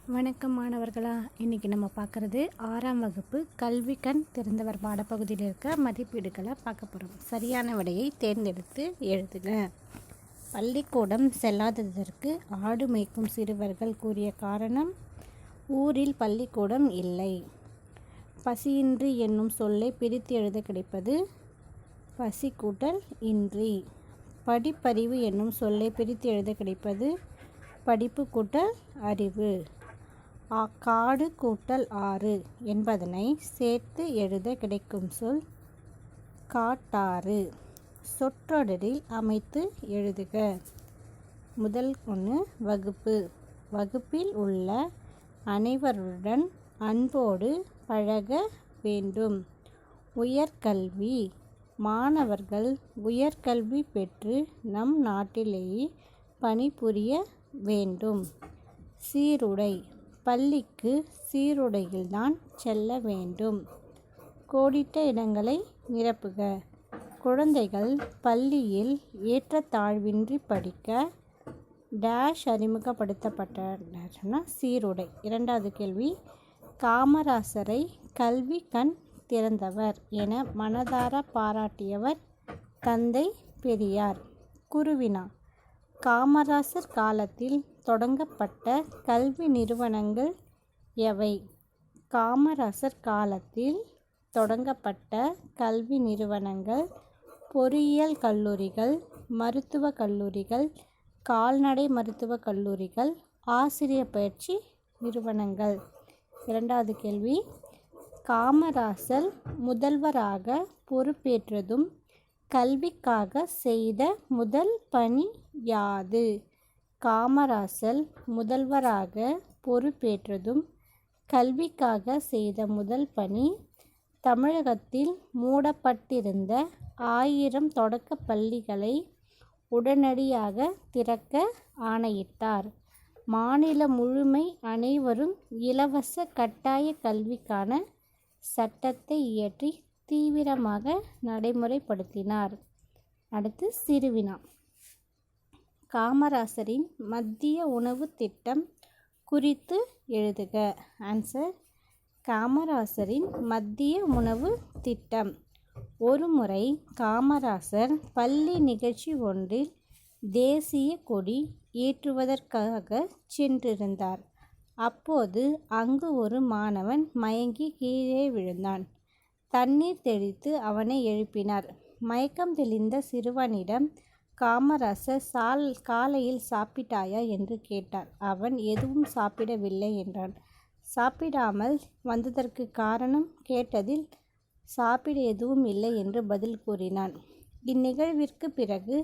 வணக்கம் மாணவர்களா. இன்றைக்கி நம்ம பார்க்குறது 6ஆம் வகுப்பு கல்வி கண் திறந்தவர் பாடப்பகுதியில் இருக்க மதிப்பீடுகளை பார்க்க போகிறோம். சரியான விடையை தேர்ந்தெடுத்து எழுதுக. பள்ளிக்கூடம் செல்லாததற்கு ஆடு மேய்க்கும் சிறுவர்கள் கூறிய காரணம்: ஊரில் பள்ளிக்கூடம் இல்லை. பசியின்றி என்னும் சொல்லை பிரித்து எழுத கிடைப்பது பசி கூட்டல் இன்றி. படிப்பறிவு என்னும் சொல்லை பிரித்து எழுத கிடைப்பது படிப்பு கூட்டல் அறிவு. காடு கூட்டல் ஆறு என்பதனை சேர்த்து எழுத கிடைக்கும் சொல் காட்டாறு. சொற்றொடரில் அமைத்து எழுதுக. முதல் ஒன்று வகுப்பு. வகுப்பில் உள்ள அனைவருடன் அன்போடு பழக வேண்டும். உயர்கல்வி. மாணவர்கள் உயர்கல்வி பெற்று நம் நாட்டிலேயே பணிபுரிய வேண்டும். சீருடை. பள்ளிக்கு சீருடையில்தான் செல்ல வேண்டும். கோடிட்ட இடங்களை நிரப்புக. குழந்தைகள் பள்ளியில் ஏற்றத்தாழ்வின்றி படிக்க டேஷ் அறிமுகப்படுத்தப்பட்டன சீருடை. இரண்டாவது கேள்வி: காமராசரை கல்வி கண் திறந்தவர் என மனதார பாராட்டியவர் தந்தை பெரியார். குருவினா: காமராசர் காலத்தில் தொடங்கப்பட்ட கல்வி நிறுவனங்கள் எவை? காமராசர் காலத்தில் தொடங்கப்பட்ட கல்வி நிறுவனங்கள் பொறியியல் கல்லூரிகள், மருத்துவக் கல்லூரிகள், கால்நடை மருத்துவக் கல்லூரிகள், ஆசிரியர் பயிற்சி நிறுவனங்கள். இரண்டாவது கேள்வி: காமராசர் முதல்வராக பொறுப்பேற்றதும் கல்விக்காக செய்த முதல் பணி யாது? காமராசர் முதல்வராக பொறுப்பேற்றதும் கல்விக்காக செய்த முதல் பணி தமிழகத்தில் மூடப்பட்டிருந்த 1000 தொடக்க பள்ளிகளை உடனடியாக திறக்க ஆணையிட்டார். மாநிலம் முழுமை அனைவரும் இலவச கட்டாய கல்விக்கான சட்டத்தை இயற்றி தீவிரமாக நடைமுறைப்படுத்தினார். அடுத்து சிறுவினா: காமராசரின் மத்திய உணவு திட்டம் குறித்து எழுதுக. ஆன்சர்: காமராசரின் மத்திய உணவு திட்டம். ஒருமுறை காமராசர் பள்ளி நிகழ்ச்சி ஒன்றில் தேசிய கொடி ஏற்றுவதற்காக சென்றிருந்தார். அப்போது அங்கு ஒரு மாணவன் மயங்கி கீழே விழுந்தான். தண்ணீர் தெளித்து அவனை எழுப்பினார். மயக்கம் தெளிந்த சிறுவனிடம் காமராசர் காலையில் சாப்பிட்டாயா என்று கேட்டார். அவன் எதுவும் சாப்பிடவில்லை என்றான். சாப்பிடாமல் வந்ததற்கு காரணம் கேட்டதில் சாப்பிட எதுவும் இல்லை என்று பதில் கூறினான். இந்நிகழ்விற்கு பிறகு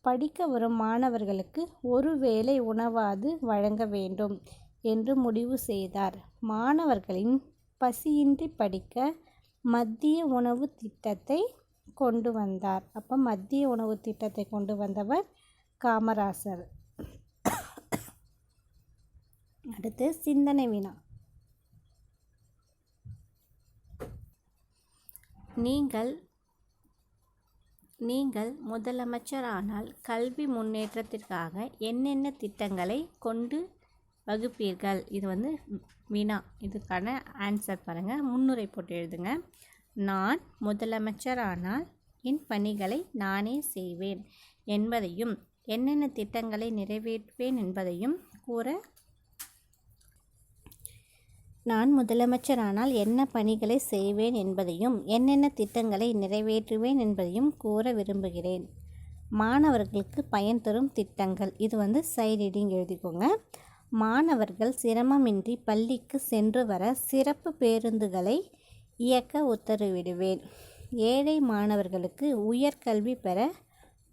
படிக்க வரும் மாணவர்களுக்கு ஒரு வேளை உணவாது வழங்க வேண்டும் என்று முடிவு செய்தார். மாணவர்களின் பசியின்றி படிக்க மத்திய உணவு திட்டத்தை கொண்டு வந்தார். அப்போ மத்திய உணவு திட்டத்தை கொண்டு வந்தவர் காமராசர். அடுத்து சிந்தனை வினா: நீங்கள் முதலமைச்சரானால் கல்வி முன்னேற்றத்திற்காக என்னென்ன திட்டங்களை கொண்டு வகுப்பீர்கள்? இது வினா. இதுக்கான ஆன்சர் பாருங்கள். முன்னுரை போட்டு எழுதுங்க. நான் முதலமைச்சரானால் என் பணிகளை நானே செய்வேன் என்பதையும் என்னென்ன திட்டங்களை நிறைவேற்றுவேன் என்பதையும் கூற நான் முதலமைச்சரானால் என்ன பணிகளை செய்வேன் என்பதையும் என்னென்ன திட்டங்களை நிறைவேற்றுவேன் என்பதையும் கூற விரும்புகிறேன். மாணவர்களுக்கு பயன் தரும் திட்டங்கள். இது சைட் ரீடிங் எழுதிக்கோங்க. மாணவர்கள் சிரமமின்றி பள்ளிக்கு சென்று வர சிறப்பு பேருந்துகளை இயக்க உத்தரவிடுவேன். ஏழை மாணவர்களுக்கு உயர்கல்வி பெற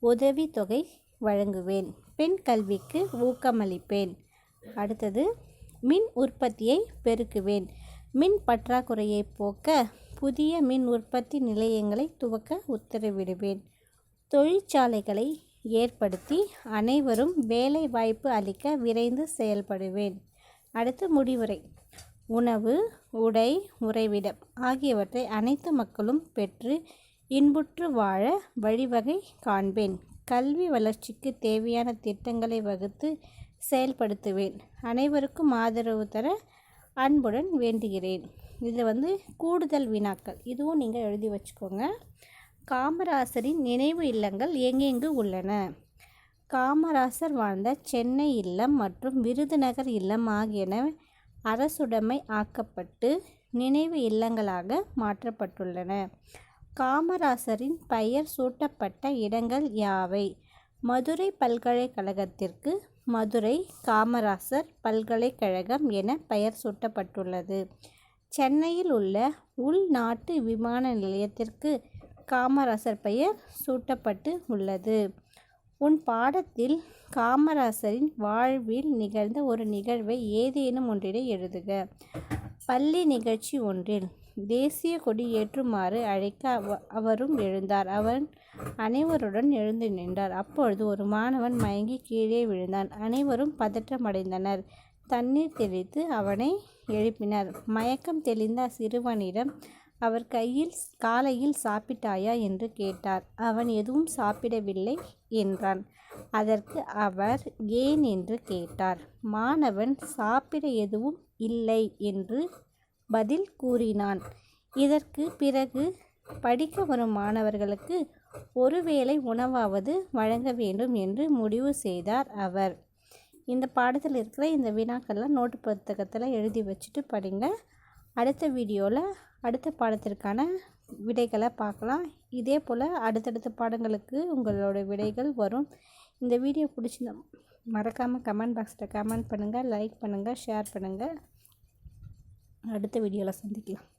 உதவித்தொகை வழங்குவேன். பெண் கல்விக்கு ஊக்கமளிப்பேன். அடுத்தது மின் உற்பத்தியை பெருக்குவேன். மின் பற்றாக்குறையை போக்க புதிய மின் உற்பத்தி நிலையங்களை துவக்க உத்தரவிடுவேன். தொழிற்சாலைகளை ஏற்படுத்தி அனைவரும் வேலை வாய்ப்பு அளிக்க விரைந்து செயல்படுவேன். அடுத்து முடிவுரை: உணவு, உடை, உறைவிடம் ஆகியவற்றை அனைத்து மக்களும் பெற்று இன்புற்று வாழ வழிவகை காண்பேன். கல்வி வளர்ச்சிக்கு தேவையான திட்டங்களை வகுத்து செயல்படுத்துவேன். அனைவருக்கும் ஆதரவு தர அன்புடன் வேண்டுகிறேன். இதில் கூடுதல் வினாக்கள் இதுவும் நீங்கள் எழுதி வச்சுக்கோங்க. காமராசரின் நினைவு இல்லங்கள் எங்கெங்கு உள்ளன? காமராசர் வாழ்ந்த சென்னை இல்லம் மற்றும் விருதுநகர் இல்லம் ஆகியன அரசுடைமை ஆக்கப்பட்டு நினைவு இல்லங்களாக மாற்றப்பட்டுள்ளன. காமராசரின் பெயர் சூட்டப்பட்ட இடங்கள் யாவை? மதுரை பல்கலைக்கழகத்திற்கு மதுரை காமராசர் பல்கலைக்கழகம் என பெயர் சூட்டப்பட்டுள்ளது. சென்னையில் உள்ள உள்நாட்டு விமான நிலையத்திற்கு காமராசர் பெயர் சூட்டப்பட்டு உள்ளது. உன் பாடத்தில் காமராசரின் வாழ்வில் நிகழ்ந்த ஒரு நிகழ்வை ஏதேனும் ஒன்றினை எழுதுக. பள்ளி நிகழ்ச்சி ஒன்றில் தேசிய கொடி ஏற்றுமாறு அழைக்க அவரும் எழுந்தார். அவன் அனைவருடன் எழுந்து நின்றார். அப்பொழுது ஒரு மாணவன் மயங்கி கீழே விழுந்தான். அனைவரும் பதற்றமடைந்தனர். தண்ணீர் தெளித்து அவனை எழுப்பினர். மயக்கம் தெளிந்த சிறுவனிடம் அவர் காலையில் சாப்பிட்டாயா என்று கேட்டார். அவன் எதுவும் சாப்பிடவில்லை என்றான். அதற்கு அவர் ஏன் என்று கேட்டார். மாணவன் சாப்பிட எதுவும் இல்லை என்று பதில் கூறினான். இதற்கு பிறகு படிக்க வரும் மாணவர்களுக்கு ஒருவேளை உணவாவது வழங்க வேண்டும் என்று முடிவு செய்தார் அவர். இந்த பாடத்தில் இருக்கிற இந்த வினாக்கள்லாம் நோட்டு புத்தகத்தில் எழுதி வச்சுட்டு படிங்க. அடுத்த வீடியோவில் அடுத்த பாடத்திற்கான விடைகளை பார்க்கலாம். இதே போல் அடுத்தடுத்த பாடங்களுக்கு உங்களோட விடைகள் வரும். இந்த வீடியோ பிடிச்சிருந்தா மறக்காமல் கமெண்ட் பாக்ஸில் கமெண்ட் பண்ணுங்கள், லைக் பண்ணுங்கள், ஷேர் பண்ணுங்கள். அடுத்த வீடியோவில் சந்திக்கலாம்.